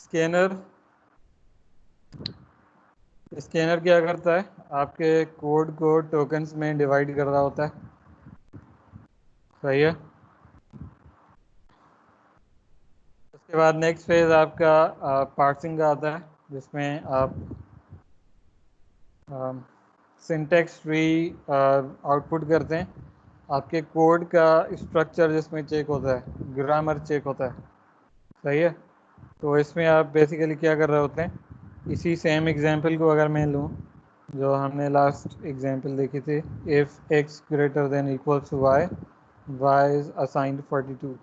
Scanner scanner क्या करता है, आपके कोड को टोकन्स में डिवाइड कर रहा होता है। सही है। उसके बाद नेक्स्ट फेज आपका पार्सिंग का आता है, जिसमें आप सिंटेक्स ट्री आउटपुट करते हैं। आपके कोड का स्ट्रक्चर जिसमें चेक होता है, ग्रामर चेक होता है। सही है। तो इसमें आप बेसिकली क्या कर रहे होते हैं, इसी सेम एग्जांपल को अगर मैं लूँ जो हमने लास्ट एग्जांपल देखी थी, if x greater than equals to y, y is assigned 42।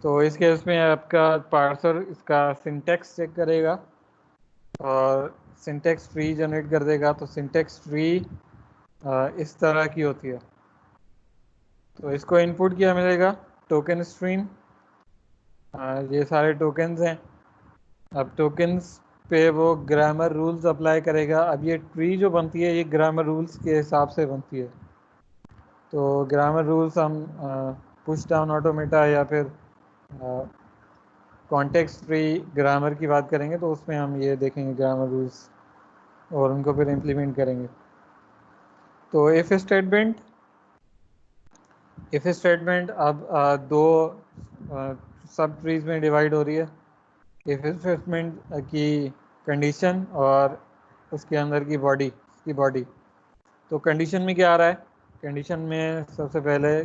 तो इस केस में आपका पार्सर इसका सिंटेक्स चेक करेगा और सिंटेक्स ट्री जनरेट कर देगा। तो सिंटेक्स ट्री इस तरह की होती है। तो इसको इनपुट क्या मिलेगा, टोकन स्ट्रीम। ये सारे टोकन्स हैं। अब टोकन्स पे वो ग्रामर रूल्स अप्लाई करेगा। अब ये ट्री जो बनती है ये ग्रामर रूल्स के हिसाब से बनती है। तो ग्रामर रूल्स हम पुश डाउन ऑटोमेटा या फिर कॉन्टेक्स्ट फ्री ग्रामर की बात करेंगे तो उसमें हम ये देखेंगे ग्रामर रूल्स और उनको फिर इम्प्लीमेंट करेंगे। तो इफ स्टेटमेंट अब दो सब ट्रीज में डिवाइड हो रही है। इफ स्टेटमेंट की कंडीशन और उसके अंदर की बॉडी। तो कंडीशन में क्या आ रहा है, कंडीशन में सबसे पहले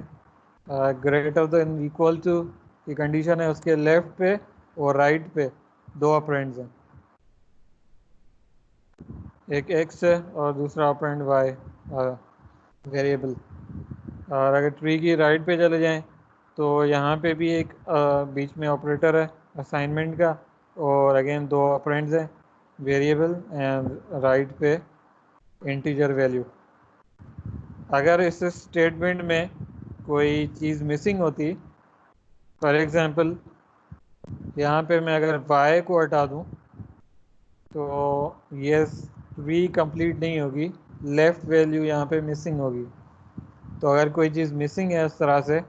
ग्रेटर देन इक्वल टू की कंडीशन है, उसके लेफ्ट पे और राइट पे दो ऑपरेंड्स हैं, एक एक्स है और दूसरा ऑपरेंड वाई वेरिएबल। और अगर ट्री की राइट पे चले जाएं तो यहाँ पे भी एक बीच में ऑपरेटर है असाइनमेंट का, और अगेन दो ऑपरेंड्स हैं, वेरिएबल एंड राइट पे इंटीजर वैल्यू। अगर इस स्टेटमेंट में कोई चीज़ मिसिंग होती, फॉर एग्जांपल यहाँ पे मैं अगर y को हटा दूँ तो ये ट्री कंप्लीट नहीं होगी, लेफ्ट वैल्यू यहाँ पे मिसिंग होगी। तो अगर कोई चीज़ मिसिंग है इस तरह से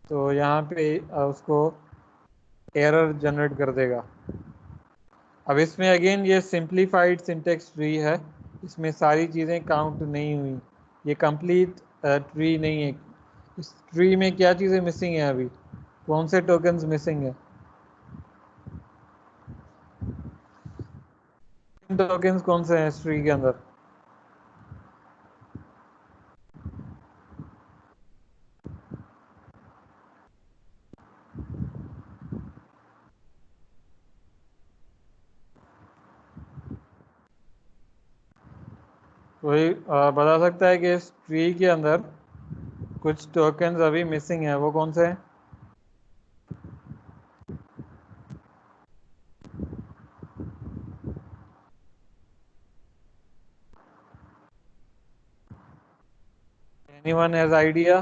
तो यहाँ पे उसको एरर जनरेट कर देगा। अब इसमें अगेन ये सिंप्लीफाइड सिंटेक्स ट्री है, इसमें सारी चीज़ें काउंट नहीं हुई, ये कंप्लीट ट्री नहीं है। इस ट्री में क्या चीज़ें मिसिंग है, अभी कौन से टोकन्स मिसिंग है, टोकन्स कौन से हैं इस ट्री के अंदर। कोई बता सकता है कि इस ट्री के अंदर कुछ टोकन्स अभी मिसिंग है, वो कौन से हैं। Anyone has idea.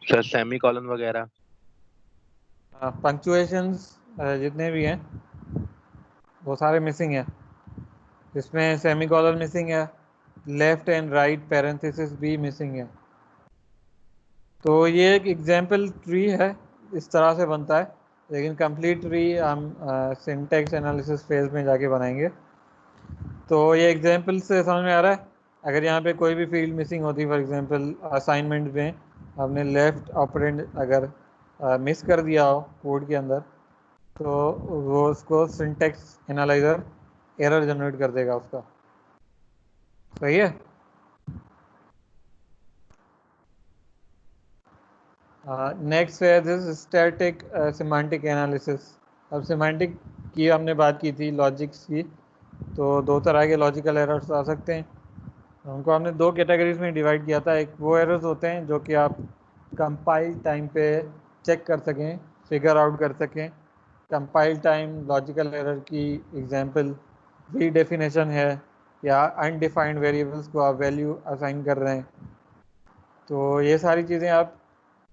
Sir semi colon वगैरह। पंक्चुएशंस जितने भी हैं वो सारे मिसिंग है। इसमें सेमीकोलन मिसिंग है, लेफ्ट एंड राइट पैरेंथेसिस भी मिसिंग है। तो ये एक एग्जाम्पल ट्री है, इस तरह से बनता है, लेकिन कंप्लीट ट्री हम सिंटेक्स एनालिसिस फेज में जाके बनाएंगे। तो ये एग्जाम्पल से समझ में आ रहा है, अगर यहाँ पे कोई भी फील्ड मिसिंग होती, फॉर एग्जांपल असाइनमेंट में आपने लेफ्ट ऑपरेंड अगर मिस कर दिया हो कोड के अंदर, तो वो उसको सिंटेक्स एनालाइजर एरर जनरेट कर देगा उसका। सही है। नेक्स्ट है दिस स्टैटिक सिमेंटिक एनालिसिस। अब सिमेंटिक की हमने बात की थी, लॉजिक्स की। तो दो तरह के लॉजिकल एरर्स आ सकते हैं, उनको हमने दो कैटेगरीज में डिवाइड किया था। एक वो एरर्स होते हैं जो कि आप कंपाइल टाइम पे चेक कर सकें, फिगर आउट कर सकें। कंपाइल टाइम लॉजिकल एरर की एग्जांपल रीडेफिनेशन है, या अनडिफाइंड वेरिएबल्स को आप वैल्यू असाइन कर रहे हैं। तो ये सारी चीज़ें आप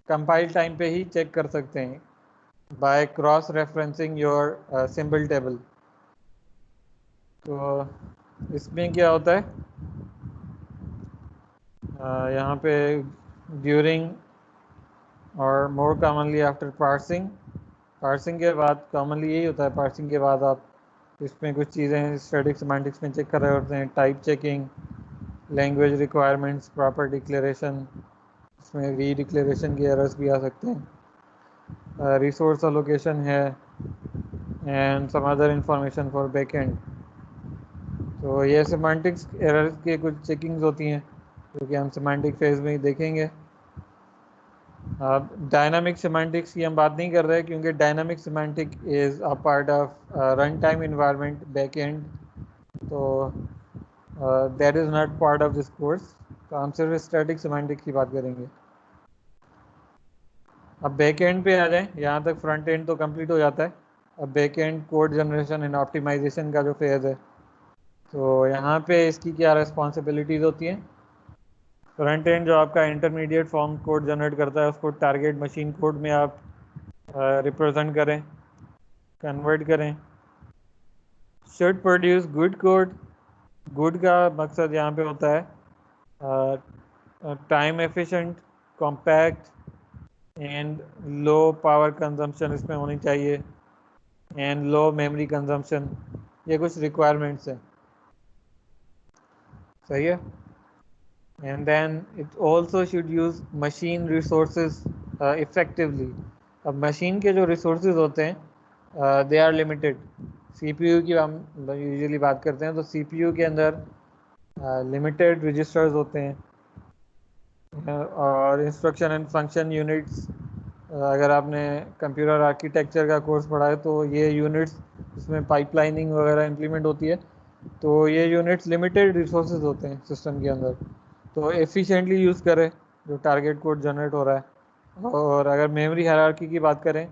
कंपाइल टाइम पे ही चेक कर सकते हैं by cross referencing your symbol table. तो इसमें क्या होता है, यहाँ पे ड्यूरिंग और मोर कॉमनली आफ्टर पार्सिंग के बाद कॉमनली यही होता है, पार्सिंग के बाद आप इसमें कुछ चीज़ें स्टैटिक सेमांटिक्स में चेक कर रहे होते हैं, type checking, language requirements, proper declaration, इसमें री डिक्लेरेशन की एरर्स भी आ सकते हैं, रिसोर्स अलोकेशन है, and some other information for backend. तो ये सेमांटिक्स एरर्स के कुछ चेकिंग्स होती हैं जो कि हम सेमांटिक फेज में ही देखेंगे। अब डायनामिक सेमांटिक्स की हम बात नहीं कर रहे क्योंकि dynamic semantic is a part of run time environment backend, तो that is not part of this course. तो हम सिर्फ स्टैटिक सेमांटिक्स की बात करेंगे। अब बैक एंड पे आ जाएं, यहाँ तक फ्रंट एंड तो कंप्लीट हो जाता है। अब back end code generation and optimisation का जो फेज़ है, तो यहाँ पे इसकी क्या रिस्पॉन्सिबिलिटीज़ होती हैं। फ्रंट एंड जो आपका इंटरमीडिएट फॉर्म कोड जनरेट करता है उसको टारगेट मशीन कोड में आप रिप्रेजेंट करें, कन्वर्ट करें। Should produce good code. Good का मकसद यहाँ पे होता है time efficient, compact and low power consumption इसमें होनी चाहिए, एंड लो मेमोरी कंजम्पशन। ये कुछ रिक्वायरमेंट्स हैं, सही है। And then it also should use machine resources effectively. अब मशीन के जो रिसोर्सेज होते हैं दे आर लिमिटेड। सीपीयू की हम यूजुअली बात करते हैं, तो सीपीयू के अंदर लिमिटेड रजिस्टर्स होते हैं, और इंस्ट्रक्शन एंड फंक्शन यूनिट्स। अगर आपने कंप्यूटर आर्किटेक्चर का कोर्स पढ़ा है तो ये यूनिट्स, इसमें पाइपलाइनिंग वगैरह इंप्लीमेंट होती है, तो ये यूनिट्स लिमिटेड रिसोर्सेज होते हैं सिस्टम के अंदर, तो एफिशिएंटली यूज़ करें जो टारगेट कोड जनरेट हो रहा है। और अगर मेमोरी हायरार्की की बात करें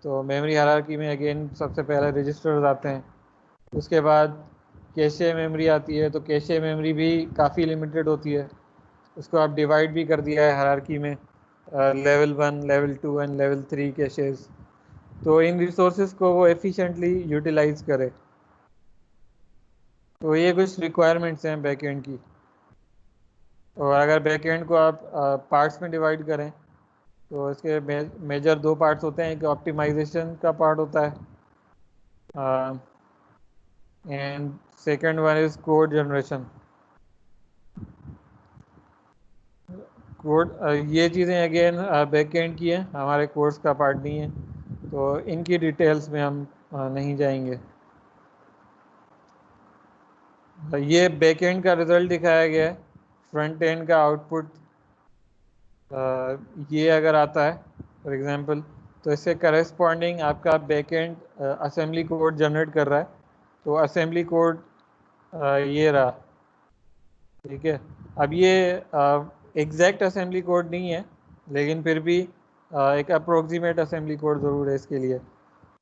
तो मेमोरी हायरार्की में अगेन सबसे पहले रजिस्टर्स आते हैं, उसके बाद कैशे मेमोरी आती है, तो कैशे मेमोरी भी काफ़ी लिमिटेड होती है, उसको आप डिवाइड भी कर दिया है हायरार्की में, level 1, level 2 and level 3 caches. तो इन रिसोर्सेज को वो एफिशिएंटली यूटिलाइज करे। तो ये कुछ रिक्वायरमेंट्स हैं बैकएंड की। और अगर बैकएंड को आप पार्ट्स में डिवाइड करें तो इसके मेजर दो पार्ट्स होते हैं, एक ऑप्टिमाइजेशन का पार्ट होता है and second one is code generation. Code ये चीज़ें अगेन बैकएंड की हैं, हमारे कोर्स का पार्ट नहीं है, तो इनकी डिटेल्स में हम नहीं जाएंगे। ये बैकएंड का रिजल्ट दिखाया गया है, फ्रंट एंड का आउटपुट ये अगर आता है फॉर एग्जांपल, तो इससे करस्पॉन्डिंग आपका बैकएंड असेंबली कोड जनरेट कर रहा है, तो असेंबली कोड ये रहा, ठीक है। अब ये एग्जैक्ट असेंबली कोड नहीं है, लेकिन फिर भी एक अप्रोक्सीमेट असेंबली कोड ज़रूर है इसके लिए।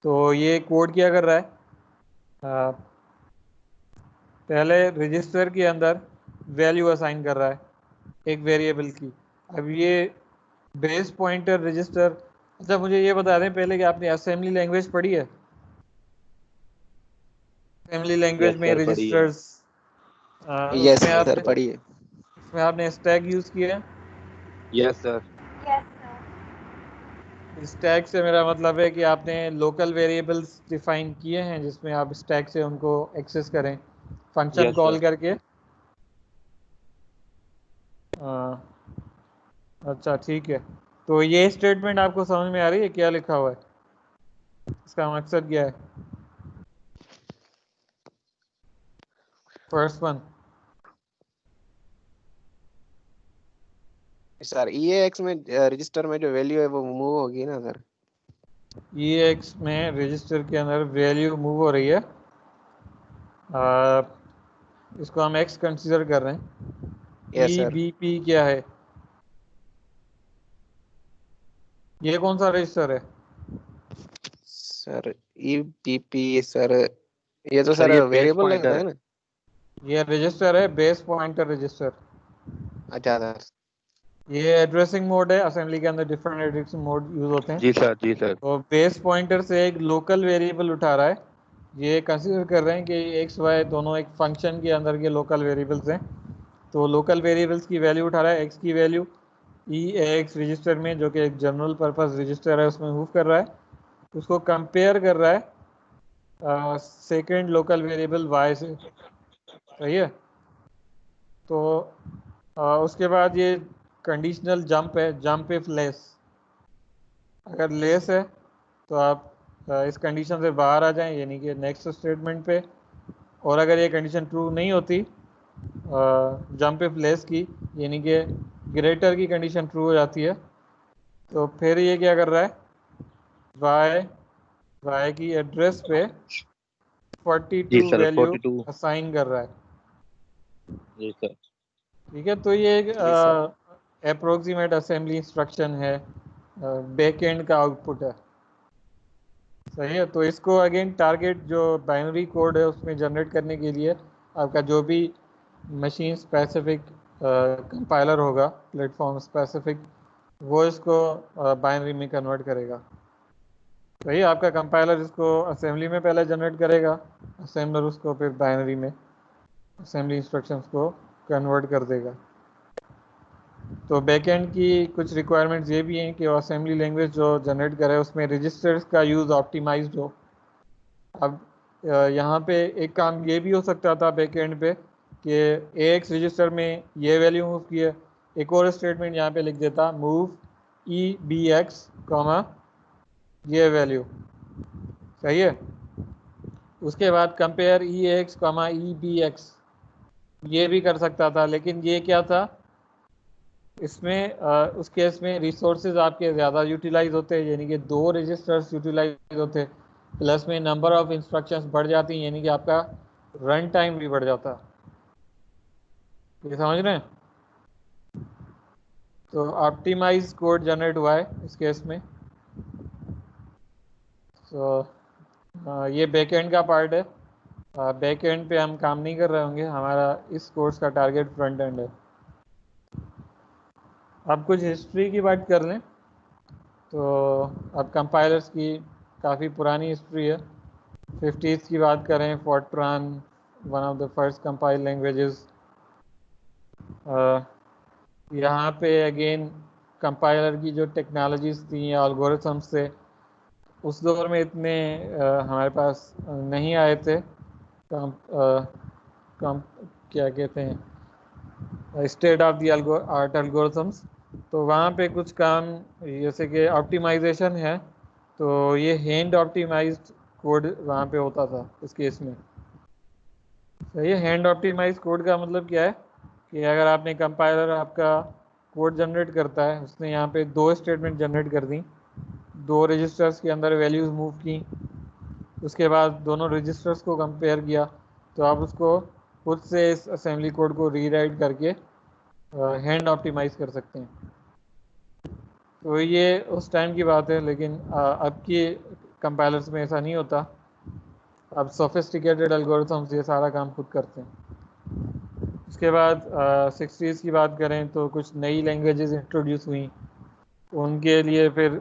तो ये कोड क्या कर रहा है, पहले रजिस्टर के अंदर वैल्यू असाइन कर रहा है एक वेरिएबल की। अब ये बेस पॉइंटर रजिस्टर, अच्छा मुझे ये बता दें पहले कि आपने असेंबली लैंग्वेज पढ़ी है। असेंबली लैंग्वेज यस में सर, पढ़िए। रजिस्टर्स, यस उसमें सर आपने पढ़िए। उसमें आपने स्टैक यूज़ किया है। Yes sir. स्टैक से मेरा मतलब है कि आपने लोकल वेरिएबल्स डिफाइन किए हैं जिसमें आप स्टैक से उनको एक्सेस करें फंक्शन यस कॉल सर। करके। अच्छा ठीक है, तो ये स्टेटमेंट आपको समझ में आ रही है क्या लिखा हुआ है, इसका मकसद क्या है। फर्स्ट वन, सर EAX में रजिस्टर में जो वैल्यू है वो मूव होगी ना सर। EX में रजिस्टर के अंदर वैल्यू मूव हो रही है, इसको हम X कंसीडर कर रहे हैं। Yes sir. EBP क्या है, ये कौन सा रजिस्टर है। सर EBP सर, ये तो सर सर ये बेस वेरिएबल पॉइंटर है है। ना। ये रजिस्टर है, बेस पॉइंटर रजिस्टर। अच्छा सर। ये एड्रेसिंग मोड है, असेंबली के अंदर डिफरेंट एड्रेसिंग मोड यूज होते हैं। जी सर, जी सर। तो बेस पॉइंटर से एक लोकल वेरिएबल उठा रहा है, ये कंसीडर कर रहे हैं कि एक्स वाई दोनों एक फंक्शन के अंदर के लोकल वेरिएबल्स हैं, तो लोकल वेरिएबल्स की वैल्यू उठा रहा है, एक्स की वैल्यू EAX रजिस्टर में, जो कि एक जनरल पर्पस रजिस्टर है, उसमें मूव कर रहा है। उसको कंपेयर कर रहा है सेकेंड लोकल वेरिएबल y से, सही है। तो उसके बाद ये कंडीशनल जंप है, जंप इफ लेस। अगर लेस है तो आप इस कंडीशन से बाहर आ जाएं, यानी कि नेक्स्ट स्टेटमेंट पे। और अगर ये कंडीशन ट्रू नहीं होती जंप इफ लेस की, यानी कि ग्रेटर की कंडीशन ट्रू हो जाती है, तो फिर ये क्या कर रहा है, y की एड्रेस पे 42 जी सर, वैल्यू 42। असाइन कर रहा है। जी सर। ठीक है, तो ये एक जी सर। अप्रोक्सीमेट असेंबली इंस्ट्रक्शन है, बैक एंड का आउटपुट है, सही है। तो इसको अगेन टारगेट जो बाइनरी कोड है उसमें जनरेट करने के लिए आपका जो भी मशीन स्पेसिफिक कंपाइलर होगा, प्लेटफॉर्म स्पेसिफिक, वो इसको बाइनरी में कन्वर्ट करेगा। सही है, आपका कंपाइलर इसको असेंबली में पहले जनरेट करेगा, असेंबलर उसको फिर बाइनरी में असेंबली इंस्ट्रक्शंस को कन्वर्ट कर देगा। तो बैकएंड की कुछ रिक्वायरमेंट्स ये भी हैं कि वो असेंबली लैंग्वेज जो जनरेट करे उसमें रजिस्टर्स का यूज़ ऑप्टिमाइज्ड हो। अब यहाँ पे एक काम ये भी हो सकता था बैकएंड पे कि AX रजिस्टर में ये वैल्यू मूव की है, एक और स्टेटमेंट यहाँ पे लिख देता मूव EBX कॉमा ये वैल्यू, सही है। उसके बाद कंपेयर EAX कॉमा EBX ये भी कर सकता था, लेकिन ये क्या था, इसमें उस केस में रिसोर्सेज आपके ज़्यादा यूटिलाइज होते हैं, यानी कि 2 रजिस्टर्स यूटिलाइज होते, प्लस में नंबर ऑफ इंस्ट्रक्शंस बढ़ जाती हैं, यानी कि आपका रन टाइम भी बढ़ जाता। ये समझ रहे हैं? तो ऑप्टिमाइज कोड जनरेट हुआ है इस केस में। तो ये बैकएंड का पार्ट है। बैकएंड पे हम काम नहीं कर रहे होंगे, हमारा इस कोर्स का टारगेट फ्रंट एंड है। अब कुछ हिस्ट्री की बात कर लें तो अब कंपाइलर्स की काफ़ी पुरानी हिस्ट्री है। 50s की बात करें, Fortran one of the first compile languages. यहाँ पे अगेन कंपाइलर की जो टेक्नोलॉजीज थी या एल्गोरिथम्स थे उस दौर में इतने हमारे पास नहीं आए थे। कम, कम क्या कहते हैं, state of the art algorithms. तो वहाँ पे कुछ काम जैसे कि ऑप्टिमाइजेशन है, तो ये हैंड ऑप्टिमाइज्ड कोड वहाँ पे होता था इस केस में। सही है, हैंड ऑप्टिमाइज कोड का मतलब क्या है कि अगर आपने कंपाइलर आपका कोड जनरेट करता है, उसने यहाँ पे 2 स्टेटमेंट जनरेट कर दी, 2 रजिस्टर्स के अंदर वैल्यूज़ मूव की, उसके बाद दोनों रजिस्टर्स को कंपेयर किया, तो आप उसको खुद से इस असेंबली कोड को रीराइट करके हैंड ऑप्टिमाइज कर सकते हैं। तो ये उस टाइम की बात है, लेकिन अब की कंपाइलर्स में ऐसा नहीं होता। अब सोफिस्टिकेटेड एल्गोरिथम्स ये सारा काम खुद करते हैं। उसके बाद 60s की बात करें तो कुछ नई लैंग्वेजेस इंट्रोड्यूस हुई, उनके लिए फिर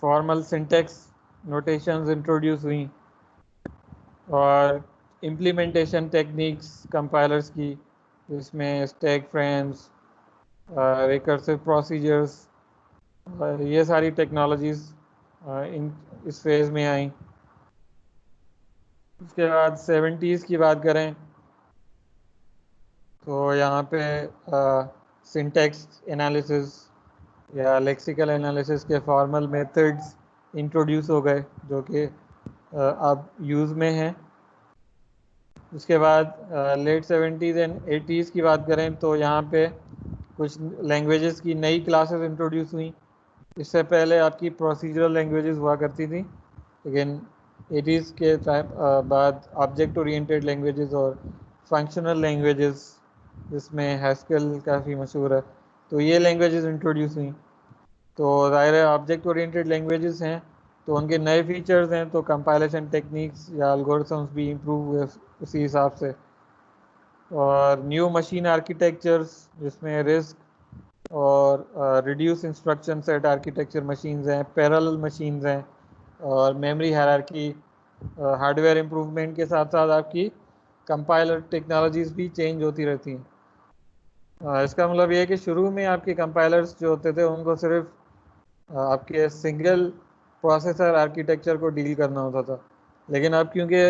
फॉर्मल सिंटेक्स नोटेशंस इंट्रोड्यूस हुई और इम्प्लीमेंटेशन टेक्निक्स कंपाइलर्स की, जिसमें स्टैक फ्रेम्स, रिकर्सिव प्रोसीजर्स, ये सारी टेक्नोलॉजीज़ इन इस फेज़ में आई। उसके बाद 70s की बात करें तो यहाँ पे सिंटेक्स एनालिसिस या लेक्सिकल एनालिसिस के फॉर्मल मेथड्स इंट्रोड्यूस हो गए जो कि अब यूज़ में हैं। उसके बाद लेट 70s एंड 80s की बात करें तो यहाँ पे कुछ लैंग्वेजेस की नई क्लासेस इंट्रोड्यूस हुई। इससे पहले आपकी प्रोसीजरल लैंग्वेजेस हुआ करती थी, लेकिन 80s के टाइम बाद ऑब्जेक्ट ओरिएंटेड लैंग्वेजेस और फंक्शनल लैंग्वेजेस, जिसमें हैस्केल काफ़ी मशहूर है, तो ये लैंग्वेजेस इंट्रोड्यूस हुई। तो ज़ाहिर है ऑब्जेक्ट ओरिएंटेड लैंग्वेजेस हैं तो उनके नए फीचर्स हैं, तो कंपाइलेशन टेक्निक्स या एल्गोरिथम्स भी इम्प्रूव हुए उसी हिसाब से। और न्यू मशीन आर्किटेक्चर्स जिसमें रिस्क और reduce instruction set architecture machines हैं, पैरेलल मशीन्स हैं, और मेमोरी हायरार्की, हार्डवेयर इम्प्रूवमेंट के साथ साथ आपकी कंपाइलर टेक्नोलॉजीज़ भी चेंज होती रहती हैं। इसका मतलब ये है कि शुरू में आपके कंपाइलर्स जो होते थे उनको सिर्फ आपके सिंगल प्रोसेसर आर्किटेक्चर को डील करना होता था। लेकिन अब क्योंकि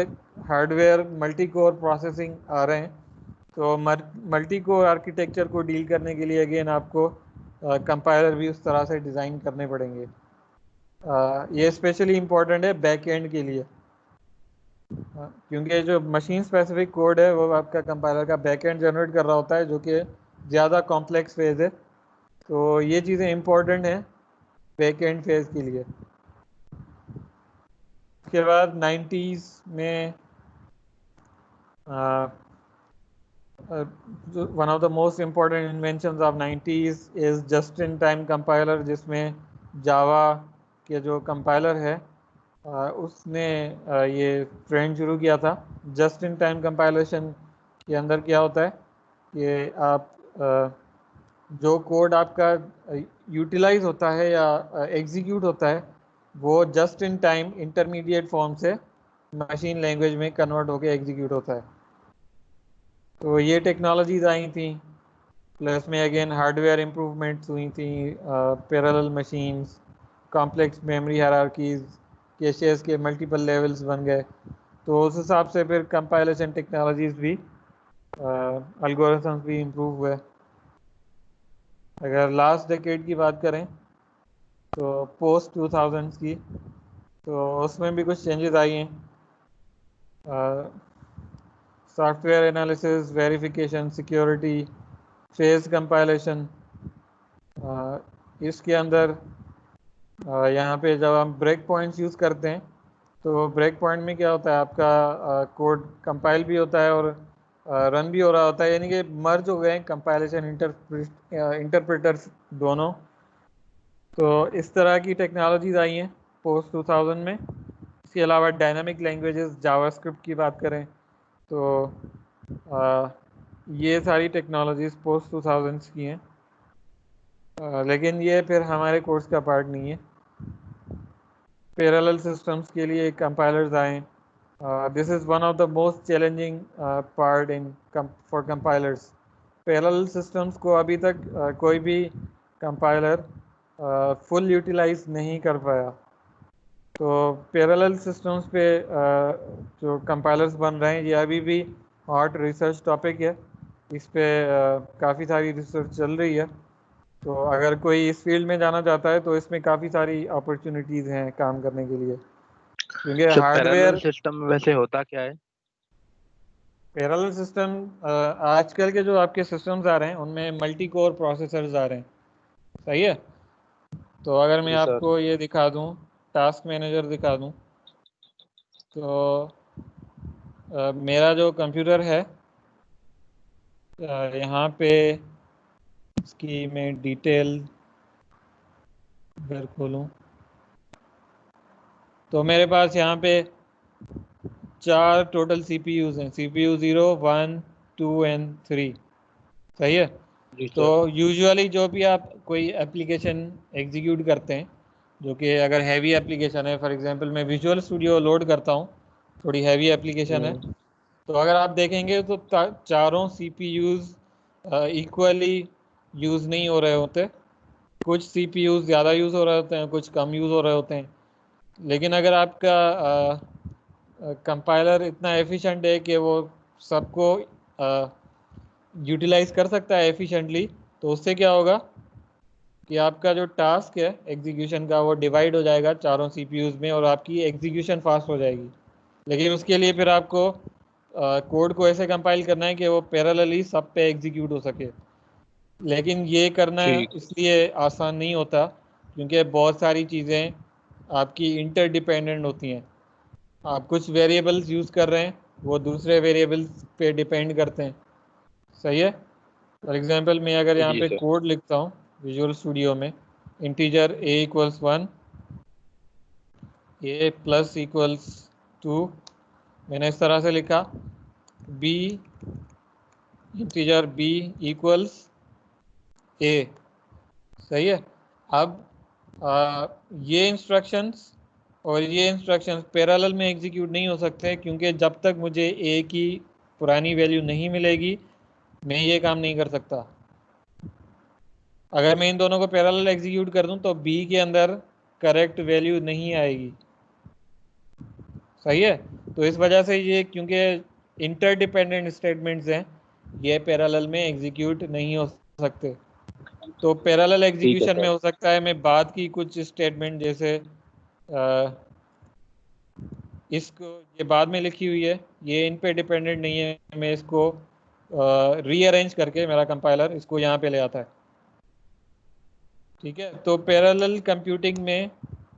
हार्डवेयर मल्टी कोर प्रोसेसिंग आ रहे हैं, तो मल्टी कोर आर्किटेक्चर को डील करने के लिए अगेन आपको कंपाइलर भी उस तरह से डिज़ाइन करने पड़ेंगे। ये स्पेशली इम्पोर्टेंट है बैक एंड के लिए, क्योंकि जो मशीन स्पेसिफिक कोड है वो आपका कंपाइलर का बैक एंड जनरेट कर रहा होता है, जो कि ज़्यादा कॉम्प्लेक्स फेज है। तो ये चीज़ें इम्पोर्टेंट हैं बैक एंड फेज के लिए। उसके बाद 90s में one of the most important inventions of 90s is just in time compiler, जिसमें जावा के जो कंपाइलर है उसने ये ट्रेंड शुरू किया था। जस्ट इन टाइम कंपाइलेशन के अंदर क्या होता है कि आप जो कोड आपका यूटिलाइज होता है या एग्जीक्यूट होता है वो just in time intermediate form से मशीन लैंग्वेज में कन्वर्ट होकर एग्जीक्यूट होता है। तो ये टेक्नोलॉजीज आई थी, प्लस में अगेन हार्डवेयर इम्प्रूवमेंट्स हुई थी, parallel machines, complex memory hierarchies, caches के मल्टीपल लेवल्स बन गए। तो उस हिसाब से फिर कंपाइलेशन टेक्नोलॉजीज भी, एल्गोरिथम्स भी इम्प्रूव हुए। अगर लास्ट डेकेड की बात करें तो पोस्ट 2000s की, तो उसमें भी कुछ चेंजेस आई हैं। Software analysis, verification, security, phase compilation. इसके अंदर यहाँ पे जब हम ब्रेक पॉइंट्स यूज़ करते हैं तो ब्रेक पॉइंट में क्या होता है, आपका कोड कंपाइल भी होता है और रन भी हो रहा होता है, यानी कि मर्ज हो गए कंपाइलेशन इंटरप्रेटर्स दोनों। तो इस तरह की टेक्नोलॉजीज आई हैं पोस्ट 2000 में। इसके अलावा डायनामिक लैंग्वेजेस, जावास्क्रिप्ट की बात करें तो ये सारी टेक्नोलॉजीज पोस्ट 2000s की हैं, लेकिन ये फिर हमारे कोर्स का पार्ट नहीं है। पैरेलल सिस्टम्स के लिए कंपाइलर्स आए। This is one of the most challenging part in for compilers. Parallel systems को अभी तक कोई भी कंपाइलर फुल यूटिलाइज नहीं कर पाया। तो पैरेलल सिस्टम्स पे जो कंपाइलर्स बन रहे हैं ये अभी भी हॉट रिसर्च टॉपिक है। इस पे काफ़ी सारी रिसर्च चल रही है। तो अगर कोई इस फील्ड में जाना चाहता है तो इसमें काफ़ी सारी अपॉर्चुनिटीज़ हैं काम करने के लिए, क्योंकि सर पैरेलल हार्डवेयर सिस्टम में वैसे होता क्या है? पैरेलल सिस्टम, आजकल के जो आपके सिस्टम्स आ रहे हैं उनमें मल्टी कोर प्रोसेसर्स आ रहे हैं। सही है। तो अगर मैं जी सर। आपको ये दिखा दूं, टास्क मैनेजर दिखा दूं, तो मेरा जो कंप्यूटर है, यहाँ पे इसकी मैं डिटेल अगर खोलूं तो मेरे पास यहाँ पे 4 टोटल सीपीयूज हैं, CPU 0, 1, 2 एंड 3। सही है। जी तो सर। यूजुअली जो भी आप कोई एप्लीकेशन एग्जीक्यूट करते हैं, जो कि अगर हैवी एप्लीकेशन है, फॉर एग्जांपल मैं विजुअल स्टूडियो लोड करता हूँ, थोड़ी हैवी एप्लीकेशन है, हम्म। तो अगर आप देखेंगे तो चारों सीपीयूज इक्वली यूज़ नहीं हो रहे होते। कुछ सीपीयूज ज़्यादा यूज़ हो रहे होते हैं, कुछ कम यूज़ हो रहे होते हैं। लेकिन अगर आपका कंपाइलर इतना एफिशिएंट है कि वो सबको यूटिलाइज कर सकता है एफिशिएंटली, तो उससे क्या होगा कि आपका जो टास्क है एग्जीक्यूशन का वो डिवाइड हो जाएगा चारों सीपीयूज में और आपकी एग्जीक्यूशन फास्ट हो जाएगी। लेकिन उसके लिए फिर आपको कोड को ऐसे कंपाइल करना है कि वो पैरेलली सब पे एग्जीक्यूट हो सके। लेकिन ये करना ठीक। इसलिए आसान नहीं होता क्योंकि बहुत सारी चीज़ें आपकी इंटरडिपेंडेंट होती हैं। आप कुछ वेरिएबल्स यूज़ कर रहे हैं, वो दूसरे वेरिएबल्स पे डिपेंड करते हैं। सही है। फॉर एग्जांपल मैं अगर यहाँ जी पे सर। कोड लिखता हूँ विजुअल स्टूडियो में, integer a equals 1, a plus equals 2, मैंने इस तरह से लिखा, b integer b equals a। सही है। अब ये इंस्ट्रक्शंस और ये इंस्ट्रक्शंस पैरेलल में एग्जीक्यूट नहीं हो सकते, क्योंकि जब तक मुझे a की पुरानी वैल्यू नहीं मिलेगी मैं ये काम नहीं कर सकता। अगर मैं इन दोनों को पैरेलल एग्जीक्यूट कर दूं तो बी के अंदर करेक्ट वैल्यू नहीं आएगी। सही है। तो इस वजह से ये, क्योंकि इंटरडिपेंडेंट स्टेटमेंट्स हैं, ये पैरेलल में एग्जीक्यूट नहीं हो सकते। तो पैरेलल ठीक है एग्जीक्यूशन में सर। हो सकता है मैं बाद की कुछ स्टेटमेंट, जैसे इसको, ये बाद में लिखी हुई है, ये इन पे डिपेंडेंट नहीं है, मैं इसको रीअरेंज करके मेरा कंपाइलर इसको यहाँ पे ले आता है। ठीक है। तो पैरेलल कंप्यूटिंग में,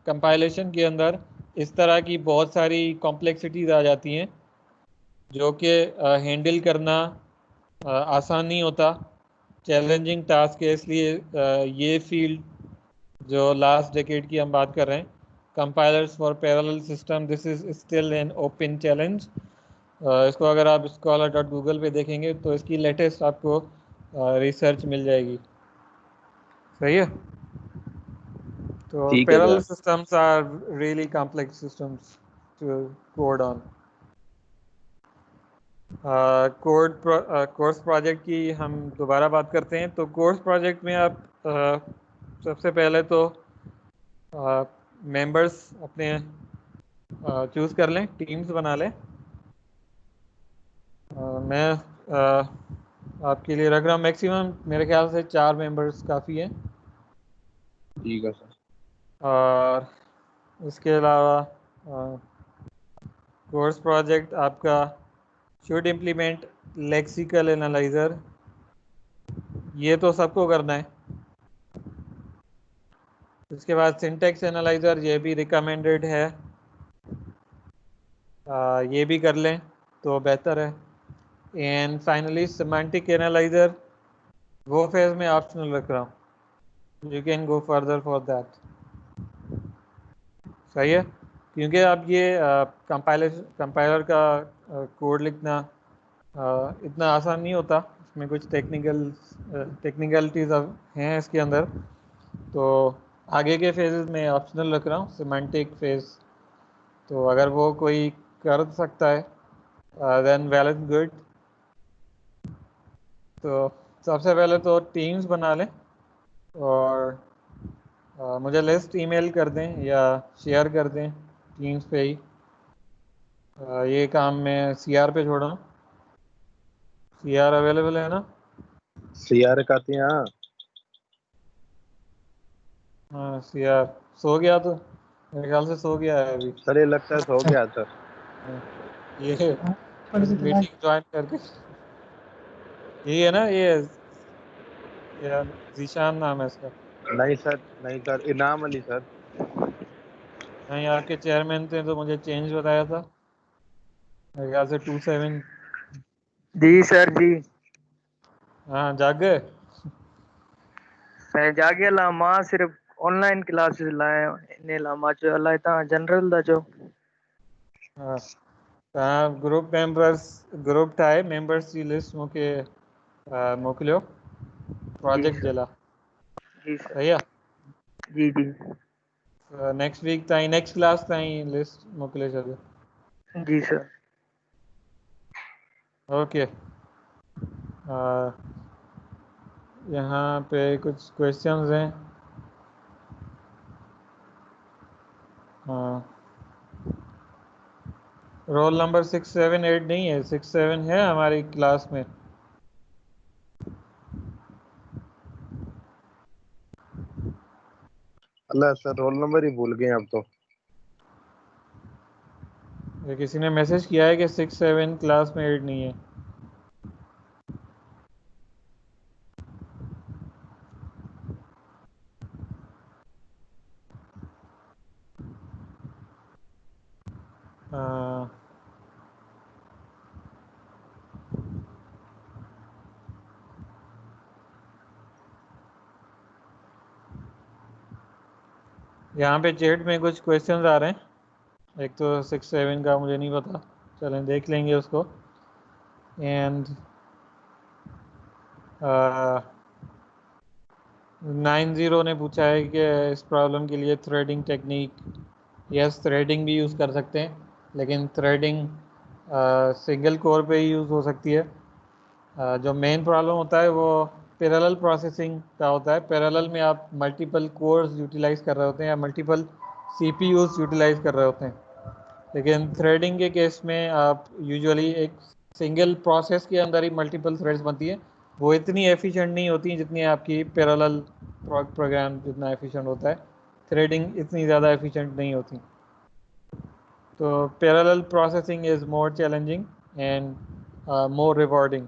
कंपाइलेशन के अंदर इस तरह की बहुत सारी कॉम्प्लेक्सिटीज आ जाती हैं जो कि हैंडल करना आसान नहीं होता, चैलेंजिंग टास्क है। इसलिए ये फील्ड जो लास्ट डेकेड की हम बात कर रहे हैं, compilers for parallel system, this is still an open challenge. इसको अगर आप scholar.google पे देखेंगे तो इसकी लेटेस्ट आपको रिसर्च मिल जाएगी। सही है। तो ठीक है parallel sir. systems are really complex systems to code on. Course project की हम दोबारा बात करते हैं। तो कोर्स प्रोजेक्ट में आप सबसे पहले तो मेंबर्स अपने चूज कर लें, टीम्स बना लें। मैं आपके लिए रख रहा हूँ मैक्सिमम, मेरे ख्याल से 4 मेंबर्स काफ़ी हैं। ठीक है सर। और इसके अलावा कोर्स प्रोजेक्ट आपका शुड इम्प्लीमेंट लेक्सिकल एनालाइजर, ये तो सबको करना है। उसके बाद सिंटेक्स एनालाइजर, ये भी रिकमेंडेड है, ये भी कर लें तो बेहतर है। एंड फाइनली सिमेंटिक एनालाइजर, वो फेज में ऑप्शनल रख रहा हूँ, you can go further for that. सही है। क्योंकि अब ये कंपाइलर का कोड लिखना इतना आसान नहीं होता, इसमें कुछ टेक्निकलिटीज हैं इसके अंदर। तो आगे के फेजेस में ऑप्शनल रख रहा हूँ, सिमेंटिक फेज। तो अगर वो कोई कर सकता है देन वेल एंड गुड। तो सबसे पहले तो टीम्स बना लें और मुझे लिस्ट ईमेल कर दें या शेयर कर दें टीम्स पे ही। ये काम मैं सीआर पे छोड़ रहा हूँ। सीआर अवेलेबल है ना? सीआर कहते हैं हाँ। हाँ सीआर। सो गया तो, मेरे ख्याल से सो गया है अभी। सर ये लगता है सो गया सर। हाँ, ये मीटिंग ज्वाइन करके, यही है ना ये, जीशान नाम है इसका। नहीं सर, नहीं सर, इनाम अली सर। नहीं, आपके चेयरमैन थे तो मुझे चेंज बताया था, मेरे ख्याल से 27। जी सर जी। हाँ जाग गए। मैं जागे ला मां सिर्फ ऑनलाइन क्लासेस लाए ने ला मा जो अलाए ता जनरल दा जो। हाँ, तव्हां ग्रुप ठाहे मेंबर्स जी लिस्ट मूंखे मोकिलियो जी प्रोजेक्ट सर। जे लाइ। जी सर। सही आहे। जी जी। नेक्स्ट वीक ताईं, नेक्स्ट क्लास ताईं लिस्ट मोकिले छॾियो। जी सर। ओके। यहाँ पे कुछ क्वेश्चंस हैं। हाँ, रोल नंबर 678 नहीं है, 67 है हमारी क्लास में। अल्लाह सर, रोल नंबर ही भूल गए अब तो। ये किसी ने मैसेज किया है कि 67 क्लास में ऐड नहीं है। हाँ, यहाँ पे चैट में कुछ क्वेश्चंस आ रहे हैं। एक तो 67 का मुझे नहीं पता, चलें देख लेंगे उसको। एंड 90 ने पूछा है कि इस प्रॉब्लम के लिए थ्रेडिंग टेक्निक, यस थ्रेडिंग भी यूज़ कर सकते हैं, लेकिन थ्रेडिंग सिंगल कोर पे ही यूज़ हो सकती है। जो मेन प्रॉब्लम होता है वो पैरेलल प्रोसेसिंग का होता है। पैरेलल में आप मल्टीपल कोर्स यूटिलाइज कर रहे होते हैं या मल्टीपल सीपीयूज यूटिलाइज कर रहे होते हैं। लेकिन थ्रेडिंग के केस में आप यूजुअली एक सिंगल प्रोसेस के अंदर ही मल्टीपल थ्रेड्स बनती है, वो इतनी एफिशिएंट नहीं होती जितनी आपकी पैरेलल प्रोग्राम जितना एफिशिएंट होता है। थ्रेडिंग इतनी ज़्यादा एफिशिएंट नहीं होती। तो parallel processing is more challenging and more rewarding.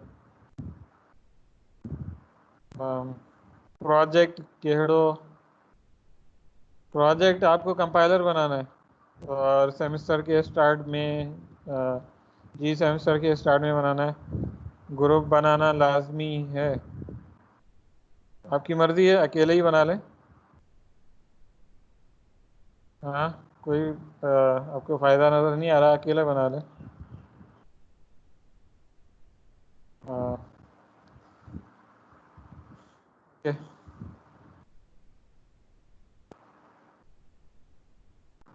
Project कहिड़ो? प्रोजेक्ट आपको कंपाइलर बनाना है और सेमेस्टर के स्टार्ट में जी सेमेस्टर के स्टार्ट में बनाना है। ग्रुप बनाना लाजमी है, आपकी मर्जी है, अकेले ही बना लें। हाँ, कोई आपको फ़ायदा नज़र नहीं आ रहा, अकेले बना लें। ओके,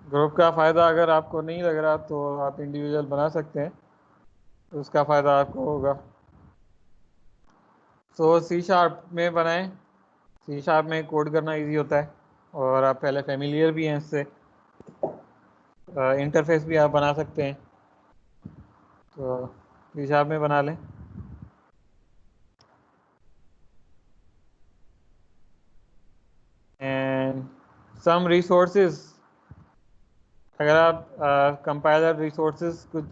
ग्रुप का फ़ायदा अगर आपको नहीं लग रहा तो आप इंडिविजुअल बना सकते हैं, तो उसका फ़ायदा आपको होगा। तो C# में बनाएं। C# में कोड करना इजी होता है और आप पहले फेमिलियर भी हैं इससे। इंटरफेस भी आप बना सकते हैं, तो C# में बना लें। एंड सम रिसोर्सेज, अगर आप कंपाइलर रिसोर्सेज कुछ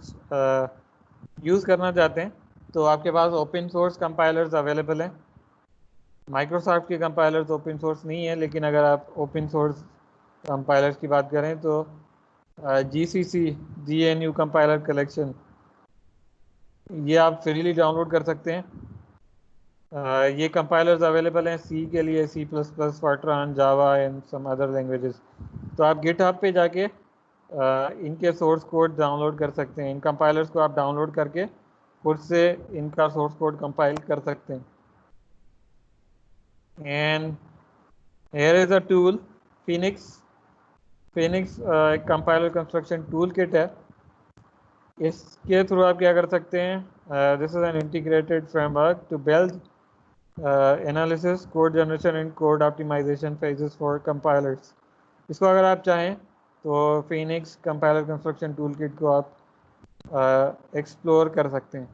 यूज़ करना चाहते हैं तो आपके पास ओपन सोर्स कंपाइलर्स अवेलेबल हैं। माइक्रोसॉफ्ट के कंपाइलर्स ओपन सोर्स नहीं है, लेकिन अगर आप ओपन सोर्स कंपाइलर्स की बात करें तो GCC GNU कंपाइलर कलेक्शन, ये आप फ्रीली डाउनलोड कर सकते हैं। ये कंपाइलर्स अवेलेबल हैं C के लिए, C++, Fortran, Java and some other languages. तो आप गिटहब पे जाके इनके सोर्स कोड डाउनलोड कर सकते हैं। इन कंपाइलर्स को आप डाउनलोड करके खुद से इनका सोर्स कोड कंपाइल कर सकते हैं। And here is a tool, Phoenix. Phoenix एक कंपाइलर कंस्ट्रक्शन टूल किट है। इसके थ्रू आप क्या कर सकते हैं? This is an integrated framework to build analysis, code generation and code optimisation phases for compilers. इसको अगर आप चाहें तो Phoenix compiler construction tool kit को आप एक्सप्लोर कर सकते हैं।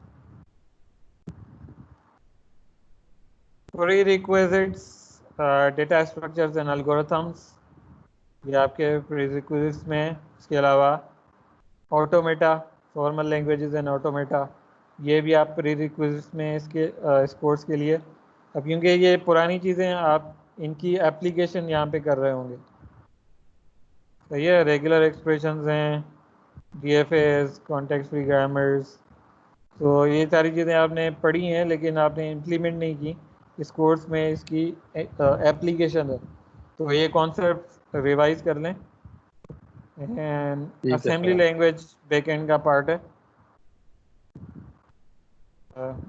Prerequisites, data structures and algorithms, ये आपके प्रीरिक्विजिट्स में। इसके अलावा automata, formal languages and automata, ये भी आप प्रीरिक्विजिट्स में इसके इस कोर्स के लिए। अब क्योंकि ये पुरानी चीज़ें, आप इनकी एप्लीकेशन यहाँ पे कर रहे होंगे। तो ये रेगुलर एक्सप्रेशंस हैं, DFAs, कॉन्टेक्स्ट फ्री ग्रामर्स, तो ये सारी चीज़ें आपने पढ़ी हैं लेकिन आपने इम्प्लीमेंट नहीं की। इस कोर्स में इसकी एप्लीकेशन है, तो ये कॉन्सेप्ट रिवाइज कर लें। एंड ठीक है असेंबली सर। लैंग्वेज बैकएंड का पार्ट है,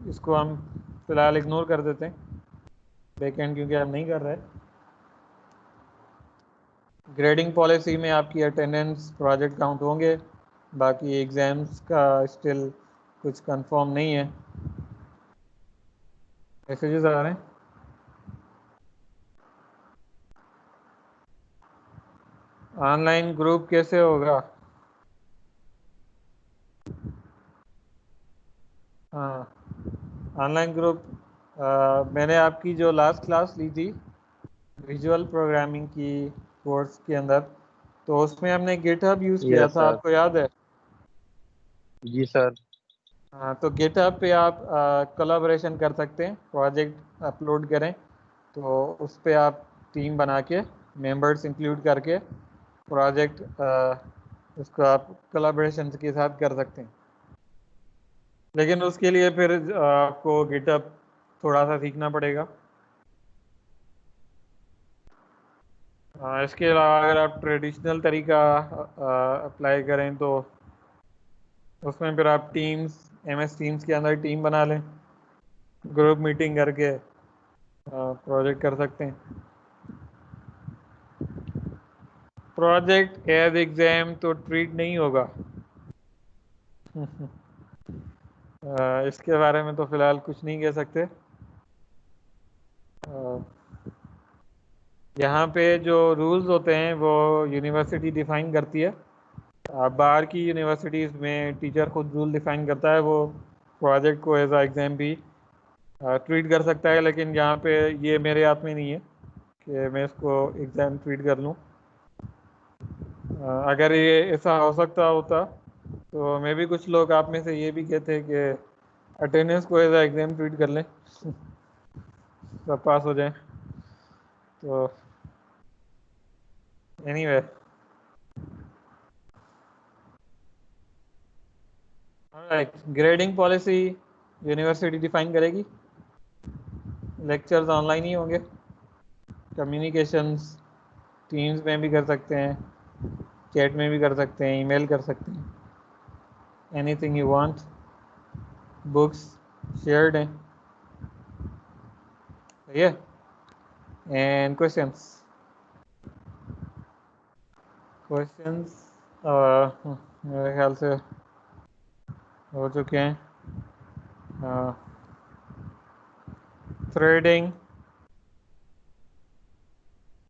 इसको हम फिलहाल इग्नोर कर देते हैं, बैकएंड क्योंकि हम नहीं कर रहे। ग्रेडिंग पॉलिसी में आपकी अटेंडेंस, प्रोजेक्ट काउंट होंगे, बाकी एग्ज़ाम्स का स्टिल कुछ कंफर्म नहीं है। मैसेजेस आ रहे हैं। ऑनलाइन ग्रुप कैसे होगा? हाँ, ऑनलाइन ग्रुप, मैंने आपकी जो लास्ट क्लास ली थी विजुअल प्रोग्रामिंग की कोर्स के अंदर, तो उसमें हमने गिटहब यूज़ किया यस था, सर। आपको याद है? जी सर। हाँ, तो गिटहब पे आप कोलैबोरेशन कर सकते हैं। प्रोजेक्ट अपलोड करें तो उस पर आप टीम बना के मेंबर्स इंक्लूड करके प्रोजेक्ट उसको आप कोलैबोरेशन के साथ कर सकते हैं। लेकिन उसके लिए फिर आपको गिटहब थोड़ा सा सीखना पड़ेगा। इसके अलावा अगर आप ट्रेडिशनल तरीका अप्लाई करें तो उसमें फिर आप टीम्स, MS टीम्स के अंदर टीम बना लें, ग्रुप मीटिंग करके प्रोजेक्ट कर सकते हैं। प्रोजेक्ट एज एग्जाम तो ट्रीट नहीं होगा। इसके बारे में तो फिलहाल कुछ नहीं कह सकते। यहाँ पे जो रूल्स होते हैं वो यूनिवर्सिटी डिफाइन करती है। बाहर की यूनिवर्सिटीज़ में टीचर खुद रूल डिफाइन करता है, वो प्रोजेक्ट को एज आ एग्ज़ाम भी ट्रीट कर सकता है, लेकिन यहाँ पे ये मेरे हाथ में नहीं है कि मैं इसको एग्ज़ाम ट्रीट कर लूँ। अगर ये ऐसा हो सकता होता तो मे भी कुछ लोग आप में से ये भी कहते कि अटेंडेंस को एज आ एग्ज़ाम ट्रीट कर लें, सब पास हो जाए। तो anyway right, grading policy university define करेगी। लेक्चर्स ऑनलाइन ही होंगे, कम्युनिकेशंस टीम्स में भी कर सकते हैं, चैट में भी कर सकते हैं, ईमेल कर सकते हैं, anything you want. Books shared हैं, सही है। एंड क्वेश्चंस मेरे ख्याल से हो चुके हैं। Threading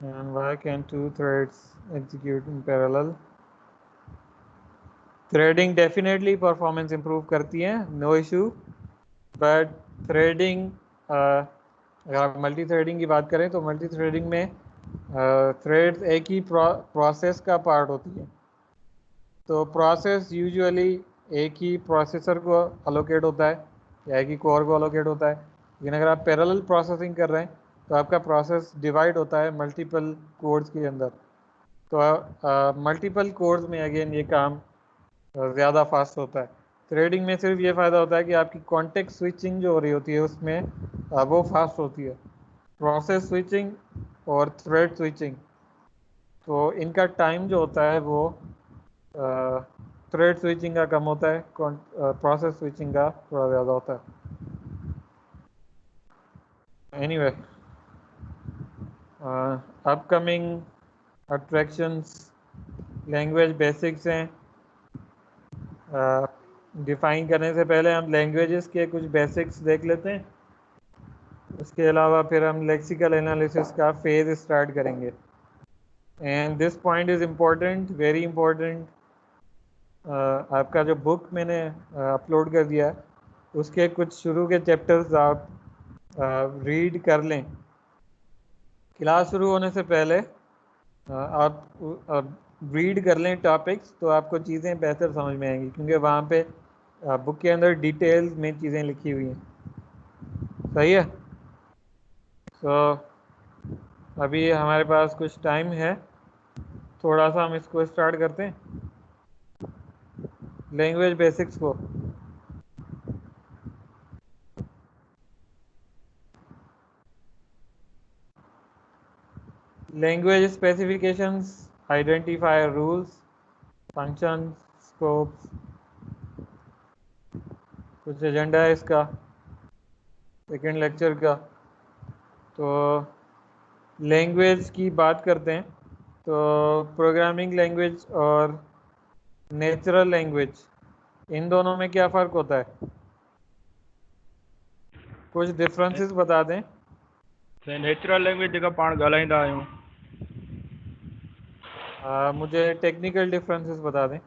and why can two threads execute in parallel? Threading definitely performance improve करती है, नो इशू, बट थ्रेडिंग अगर आप मल्टी थ्रेडिंग की बात करें तो मल्टी थ्रेडिंग में थ्रेड्स एक ही प्रोसेस का पार्ट होती है। तो प्रोसेस यूजुअली एक ही प्रोसेसर को अलोकेट होता है या एक ही कोर को अलोकेट होता है, लेकिन अगर आप पैरेलल प्रोसेसिंग कर रहे हैं तो आपका प्रोसेस डिवाइड होता है मल्टीपल कोड्स के अंदर। तो मल्टीपल कोड्स में अगेन ये काम ज़्यादा फास्ट होता है। थ्रेडिंग में सिर्फ ये फ़ायदा होता है कि आपकी कॉन्टेक्स्ट स्विचिंग जो हो रही होती है उसमें वो फास्ट होती है। प्रोसेस स्विचिंग और थ्रेड स्विचिंग, तो इनका टाइम जो होता है वो थ्रेड स्विचिंग का कम होता है, प्रोसेस स्विचिंग का थोड़ा ज़्यादा होता है। Anyway, upcoming attractions language basics हैं। डिफाइन करने से पहले हम लैंग्वेजेस के कुछ बेसिक्स देख लेते हैं, उसके अलावा फिर हम लेक्सिकल एनालिसिस का फेज स्टार्ट करेंगे। And this point is important, very important. आपका जो बुक मैंने अपलोड कर दिया है उसके कुछ शुरू के चैप्टर्स आप रीड कर लें। क्लास शुरू होने से पहले आप रीड कर लें टॉपिक्स, तो आपको चीज़ें बेहतर समझ में आएंगी, क्योंकि वहाँ पे बुक के अंदर डिटेल्स में चीज़ें लिखी हुई हैं। सही है। तो अभी हमारे पास कुछ टाइम है, थोड़ा सा हम इसको स्टार्ट करते हैं, लैंग्वेज बेसिक्स को। Language specifications, identifier, rules, function, scopes, कुछ एजेंडा है इसका सेकेंड लेक्चर का। तो लैंग्वेज की बात करते हैं, तो प्रोग्रामिंग लैंग्वेज और नेचुरल लैंग्वेज, इन दोनों में क्या फ़र्क होता है, कुछ डिफरेंसेस बता दें। नेचुरल लैंग्वेज जेका पाण ॻाल्हाईंदा आहियूं, मुझे टेक्निकल डिफरेंसेस बता दें।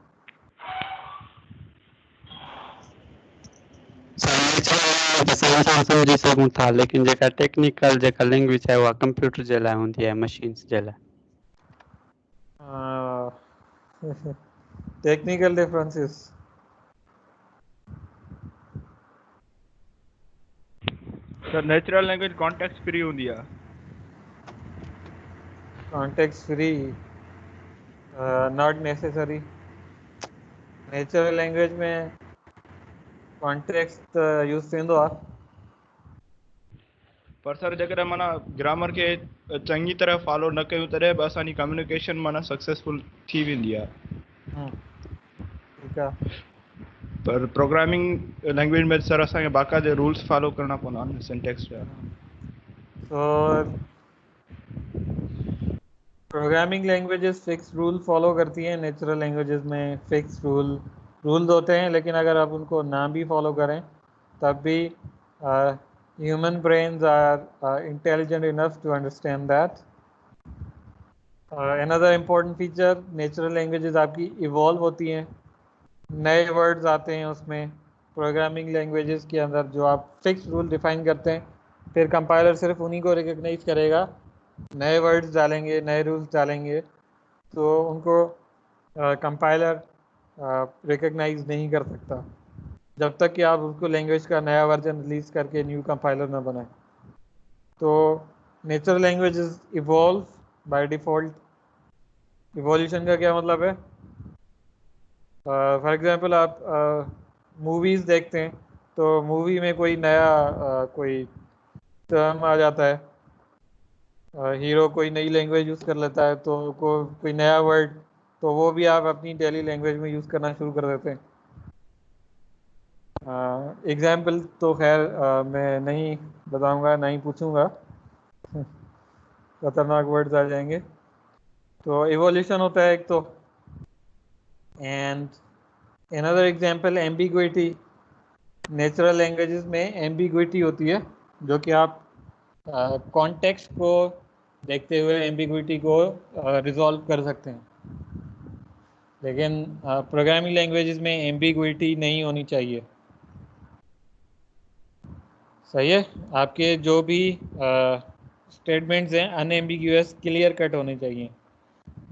समझी सघूं था, लेकिन जेका टेक्निकल जेका लैंग्वेज आहे उहा कंप्यूटर जे लाइ हूंदी आहे, मशीन्स जे लाइ। टेक्निकल डिफरेंसेस, त नेचुरल लैंग्वेज कॉन्टेक्स्ट फ्री हूंदी आहे। Context free, not necessary. Natural language में कॉन्टेक्स्ट यूज़ थींदो आहे, पर सर जेकॾहिं माना ग्रामर खे चङी तरह फॉलो न कयूं तॾहिं बि असांजी कम्युनिकेशन माना सक्सेसफुल थी वेंदी आहे। ठीकु आहे। पर प्रोग्रामिंग लैंग्वेज में सर असांखे बाक़ाइदे रूल्स फॉलो करणा पवंदा आहिनि, सिंटेक्स जा। तो programming languages fix rule follow करती हैं, नेचुरल लैंग्वेजेस में फिक्स रूल्स होते हैं, लेकिन अगर आप उनको ना भी फॉलो करें तब भी human brains are intelligent enough to understand that. Another important feature, natural languages आपकी इवॉल्व होती हैं, नए वर्ड्स आते हैं उसमें। प्रोग्रामिंग लैंग्वेजेस के अंदर जो आप फिक्स रूल डिफाइन करते हैं, फिर कंपाइलर सिर्फ उन्हीं को रिकग्नाइज करेगा। नए वर्ड्स डालेंगे, नए रूल्स डालेंगे, तो उनको कंपाइलर रिकग्नाइज नहीं कर सकता जब तक कि आप उसको लैंग्वेज का नया वर्जन रिलीज करके न्यू कंपाइलर ना बनाएं। तो natural languages evolve by default. Evolution का क्या मतलब है? फॉर एग्जांपल आप मूवीज़ देखते हैं, तो मूवी में कोई नया कोई टर्म आ जाता है, हीरो कोई नई लैंग्वेज यूज़ कर लेता है, तो कोई नया वर्ड, तो वो भी आप अपनी डेली लैंग्वेज में यूज़ करना शुरू कर देते हैं। एग्जाम्पल तो खैर मैं नहीं बताऊंगा, नहीं पूछूंगा खतरनाक वर्ड्स आ जाएंगे। तो इवोल्यूशन होता है एक तो, and another example ambiguity. Natural languages में एम्बिग्विटी होती है, जो कि आप कॉन्टेक्स्ट को देखते हुए एम्बिग्विटी को रिजॉल्व कर सकते हैं। लेकिन प्रोग्रामिंग लैंग्वेजेस में एम्बिग्विटी नहीं होनी चाहिए। सही है, आपके जो भी स्टेटमेंट्स हैं अनएम्बिग्यूअस, क्लियर कट होने चाहिए।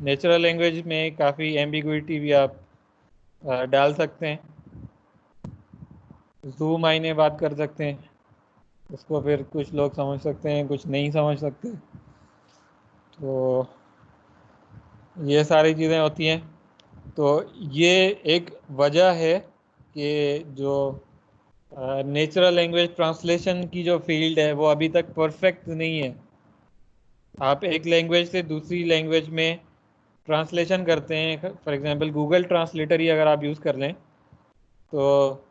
नेचुरल लैंग्वेज में काफ़ी एम्बिग्विटी भी आप डाल सकते हैं। जूम मायने बात कर सकते हैं, उसको फिर कुछ लोग समझ सकते हैं, कुछ नहीं समझ सकते। तो ये सारी चीज़ें होती हैं। तो ये एक वजह है कि जो नेचुरल लैंग्वेज ट्रांसलेशन की जो फील्ड है वो अभी तक परफेक्ट नहीं है। आप एक लैंग्वेज से दूसरी लैंग्वेज में ट्रांसलेशन करते हैं, फॉर एग्जांपल गूगल ट्रांसलेटर ही अगर आप यूज़ कर लें, तो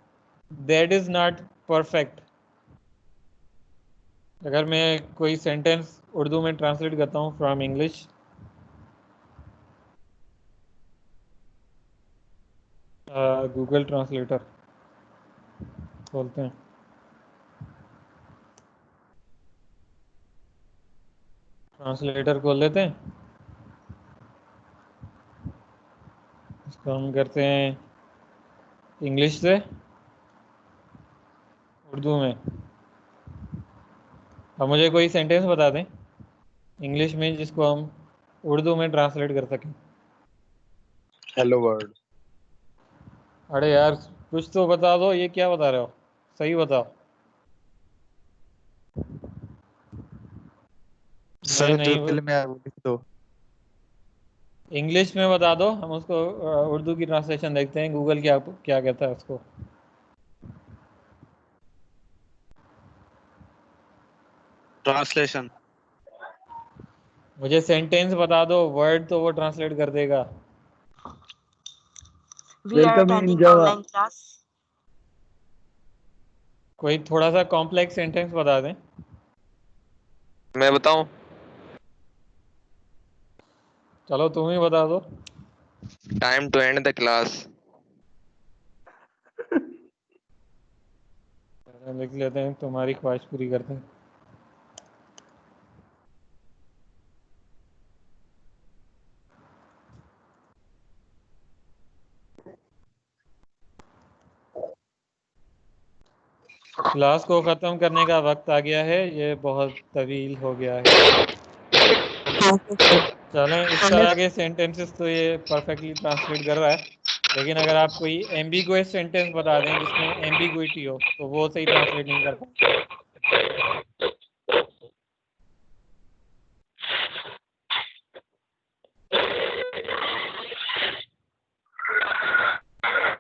दैट इज़ नॉट परफेक्ट। अगर मैं कोई सेंटेंस उर्दू में ट्रांसलेट करता हूँ फ्रॉम इंग्लिश, गूगल ट्रांसलेटर खोलते हैं, ट्रांसलेटर खोल लेते हैं, इसको हम करते हैं इंग्लिश से उर्दू में। अब मुझे कोई सेंटेंस बता दें इंग्लिश में जिसको हम उर्दू में ट्रांसलेट कर सकें। Hello world. अरे यार कुछ तो बता दो, ये क्या बता रहे हो, सही बताओ। सर जो नहीं, दिल में आए वो लिख दो। इंग्लिश में बता दो, हम उसको उर्दू की ट्रांसलेशन देखते हैं, गूगल क्या क्या कहता है उसको। ट्रांसलेशन। मुझे सेंटेंस बता दो, वर्ड तो वो ट्रांसलेट कर देगा। We are attending online class. कोई थोड़ा सा कॉम्प्लेक्स सेंटेंस बता दें। मैं बताऊं? चलो तुम ही बता दो। Time to end the class. लिख लेते हैं, तुम्हारी ख्वाहिश पूरी करते हैं। क्लास को ख़त्म करने का वक्त आ गया है, ये बहुत तवील हो गया है। चलें, इस तरह के सेंटेंसेस तो ये परफेक्टली ट्रांसलेट कर रहा है, लेकिन अगर आप कोई एम्बिगुअस सेंटेंस बता दें जिसमें एम्बिगुइटी हो, तो वो सही ट्रांसलेट नहीं कर पाएगा।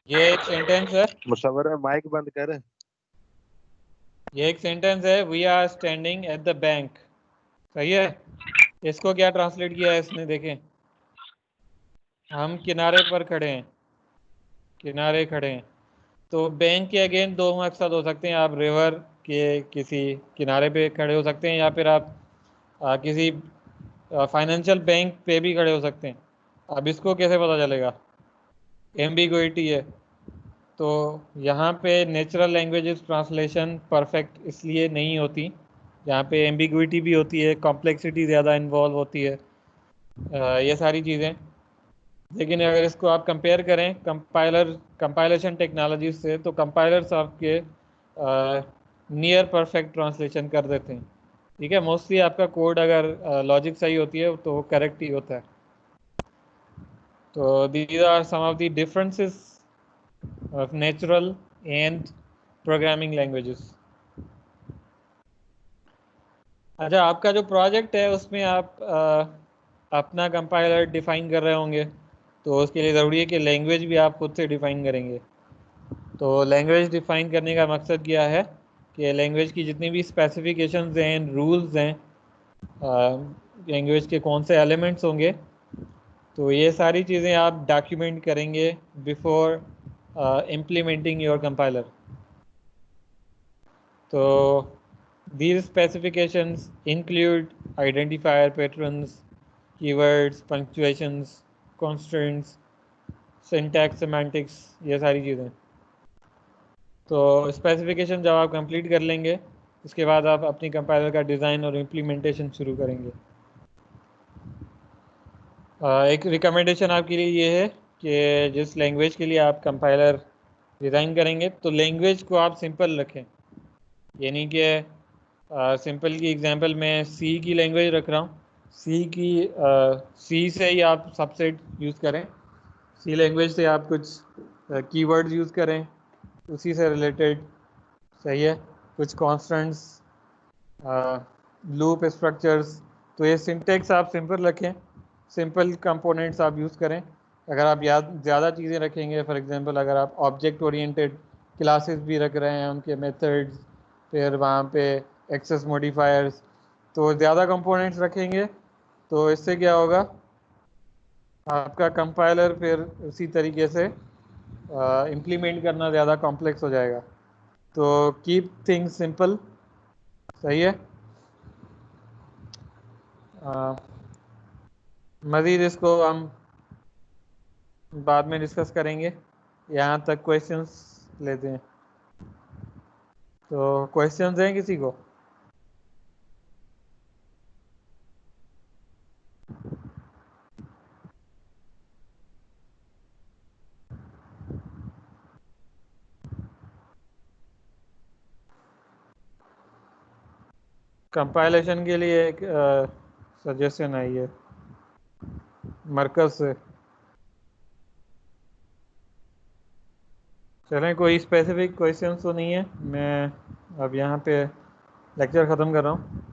ये एक सेंटेंस है, मुशव्वर माइक बंद कर। ये एक सेंटेंस है, we are standing at the bank. सही है, इसको क्या ट्रांसलेट किया है इसने, देखें। हम किनारे पर खड़े हैं, किनारे खड़े हैं। तो बैंक के अगेन दो मकसद हो सकते हैं, आप रिवर के किसी किनारे पे खड़े हो सकते हैं, या फिर आप किसी फाइनेंशियल बैंक पे भी खड़े हो सकते हैं। अब इसको कैसे पता चलेगा, एम्बिगुइटी है। तो यहाँ पे नेचुरल लैंग्वेजेस ट्रांसलेशन परफेक्ट इसलिए नहीं होती, यहाँ पे एम्बिगुइटी भी होती है, कॉम्प्लेक्सिटी ज़्यादा इन्वॉल्व होती है। ये सारी चीज़ें। लेकिन अगर इसको आप कंपेयर करें कंपाइलेशन टेक्नोलॉजी से, तो कंपाइलर्स आपके नियर परफेक्ट ट्रांसलेशन कर देते हैं। ठीक है, मोस्टली आपका कोड अगर लॉजिक सही होती है तो वो करेक्ट ही होता है। तो these are some of the differences of natural and programming languages. अच्छा, आपका जो प्रोजेक्ट है उसमें आप अपना कंपाइलर डिफाइन कर रहे होंगे, तो उसके लिए ज़रूरी है कि लैंग्वेज भी आप खुद से डिफाइन करेंगे। तो लैंग्वेज डिफाइन करने का मकसद क्या है कि लैंग्वेज की जितनी भी स्पेसिफिकेशंस हैं, रूल्स हैं, लैंग्वेज के कौन से एलिमेंट्स होंगे, तो ये सारी चीज़ें आप डॉक्यूमेंट करेंगे बिफोर इम्प्लीमेंटिंग योर कंपाइलर। तो these specifications include identifier patterns, keywords, punctuations, constraints, syntax, semantics, ये सारी चीज़ें। तो स्पेसिफिकेशन जब आप कंप्लीट कर लेंगे, उसके बाद आप अपनी कंपाइलर का डिज़ाइन और इम्प्लीमेंटेशन शुरू करेंगे। एक रिकमेंडेशन आपके लिए ये है कि जिस लैंग्वेज के लिए आप कंपाइलर डिज़ाइन करेंगे, तो लैंग्वेज को आप सिंपल रखें। यानी कि सिंपल की एग्जांपल मैं सी की लैंग्वेज रख रहा हूँ, सी से ही आप सबसेट यूज़ करें, सी लैंग्वेज से आप कुछ कीवर्ड्स यूज़ करें उसी से रिलेटेड, सही है, कुछ कॉन्स्टेंट्स, लूप स्ट्रक्चर्स। तो ये सिंटेक्स आप सिंपल रखें, सिंपल कंपोनेंट्स आप यूज़ करें। अगर आप ज़्यादा चीज़ें रखेंगे, फॉर एग्जांपल अगर आप ऑब्जेक्ट ओरिएंटेड क्लासेस भी रख रहे हैं, उनके मेथड्स, फिर वहाँ पे एक्सेस मॉडिफायर्स, तो ज़्यादा कंपोनेंट्स रखेंगे, तो इससे क्या होगा, आपका कंपाइलर फिर उसी तरीके से इम्प्लीमेंट करना ज़्यादा कॉम्प्लेक्स हो जाएगा। तो कीप थिंग्स सिंपल, सही है। मज़ीद इसको हम बाद में डिस्कस करेंगे, यहाँ तक क्वेश्चंस लेते हैं। तो क्वेश्चंस हैं किसी को? कंपाइलेशन के लिए एक सजेशन आई है मरकज से। चलें, कोई स्पेसिफिक क्वेश्चन तो नहीं है, मैं अब यहाँ पे लेक्चर ख़त्म कर रहा हूँ।